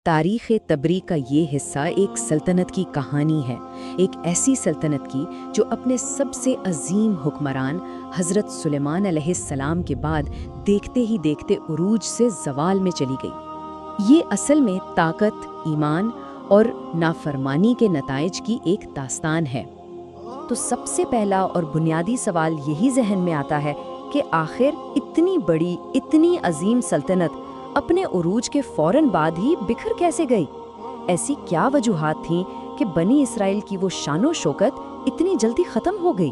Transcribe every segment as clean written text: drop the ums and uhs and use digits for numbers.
تاریخ تبری کا یہ حصہ ایک سلطنت کی کہانی ہے، ایک ایسی سلطنت کی جو اپنے سب سے عظیم حکمران حضرت سلیمان علیہ السلام کے بعد دیکھتے ہی دیکھتے عروج سے زوال میں چلی گئی۔ یہ اصل میں طاقت، ایمان اور نافرمانی کے نتائج کی ایک داستان ہے۔ تو سب سے پہلا اور بنیادی سوال یہی ذہن میں آتا ہے کہ آخر اتنی بڑی، اتنی عظیم سلطنت اپنے عروج کے فوراً بعد ہی بکھر کیسے گئی؟ ایسی کیا وجوہات تھیں کہ بنی اسرائیل کی وہ شان و شوکت اتنی جلدی ختم ہو گئی؟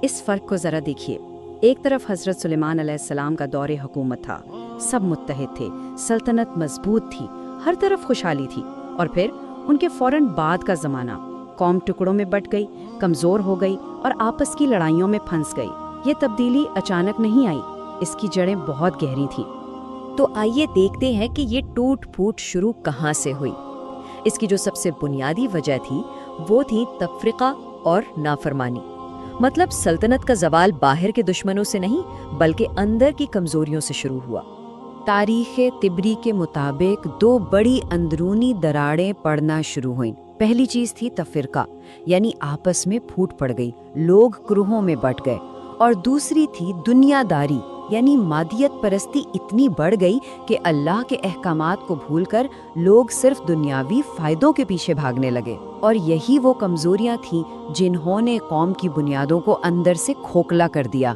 اس فرق کو ذرا دیکھیے۔ ایک طرف حضرت سلیمان علیہ السلام کا دور حکومت تھا، سب متحد تھے، سلطنت مضبوط تھی، ہر طرف خوشحالی تھی۔ اور پھر ان کے فوراً بعد کا زمانہ، قوم ٹکڑوں میں بٹ گئی، کمزور ہو گئی اور آپس کی لڑائیوں میں پھنس گئی۔ یہ تبدیلی اچانک نہیں آئی، اس کی جڑیں بہت گہری تھیں۔ تو آئیے دیکھتے ہیں کہ یہ ٹوٹ پھوٹ شروع کہاں سے ہوئی۔ اس کی جو سب سے بنیادی وجہ تھی وہ تھی تفرقہ اور نافرمانی۔ مطلب سلطنت کا زوال باہر کے دشمنوں سے نہیں بلکہ اندر کی کمزوریوں سے شروع ہوا۔ تاریخ تبری کے مطابق دو بڑی اندرونی دراڑیں پڑنا شروع ہوئیں۔ پہلی چیز تھی تفرقہ، یعنی آپس میں پھوٹ پڑ گئی، لوگ گروہوں میں بٹ گئے۔ اور دوسری تھی دنیا داری، یعنی مادیت پرستی اتنی بڑھ گئی کہ اللہ کے احکامات کو بھول کر لوگ صرف دنیاوی فائدوں کے پیچھے بھاگنے لگے۔ اور یہی وہ کمزوریاں تھیں جنہوں نے قوم کی بنیادوں کو اندر سے کھوکھلا کر دیا۔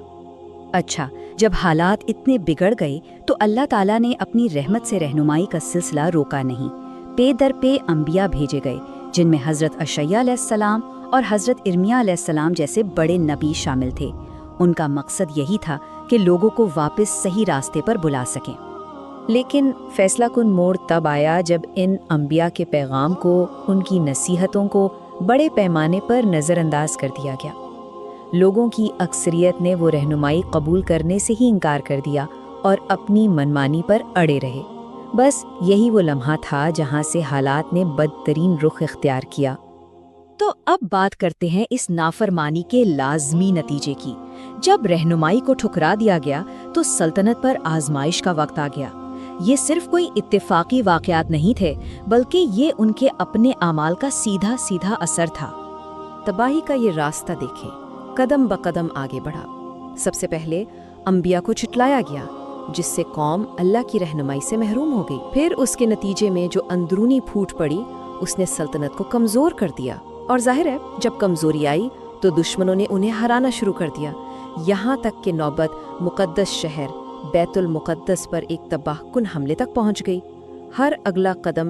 اچھا، جب حالات اتنے بگڑ گئے تو اللہ تعالیٰ نے اپنی رحمت سے رہنمائی کا سلسلہ روکا نہیں۔ پے در پے انبیاء بھیجے گئے، جن میں حضرت اشعیاء علیہ السلام اور حضرت ارمیہ علیہ السلام جیسے بڑے نبی شامل تھے۔ ان کا مقصد یہی تھا کہ لوگوں کو واپس صحیح راستے پر بلا سکیں۔ لیکن فیصلہ کن موڑ تب آیا جب ان انبیاء کے پیغام کو، ان کی نصیحتوں کو بڑے پیمانے پر نظر انداز کر دیا گیا۔ لوگوں کی اکثریت نے وہ رہنمائی قبول کرنے سے ہی انکار کر دیا اور اپنی منمانی پر اڑے رہے۔ بس یہی وہ لمحہ تھا جہاں سے حالات نے بدترین رخ اختیار کیا۔ تو اب بات کرتے ہیں اس نافرمانی کے لازمی نتیجے کی۔ جب رہنمائی کو ٹھکرا دیا گیا تو سلطنت پر آزمائش کا وقت آ گیا۔ یہ صرف کوئی اتفاقی واقعات نہیں تھے بلکہ یہ ان کے اپنے اعمال کا سیدھا سیدھا اثر تھا۔ تباہی کا یہ راستہ دیکھیں، قدم بقدم آگے بڑھا۔ سب سے پہلے انبیاء کو جھٹلایا گیا، جس سے قوم اللہ کی رہنمائی سے محروم ہو گئی۔ پھر اس کے نتیجے میں جو اندرونی پھوٹ پڑی، اس نے سلطنت کو کمزور کر دیا۔ اور ظاہر ہے جب کمزوری آئی تو دشمنوں نے انہیں ہرانا شروع کر دیا، یہاں تک کہ نوبت مقدس شہر بیت المقدس پر ایک تباہ کن حملے تک پہنچ گئی۔ ہر اگلا قدم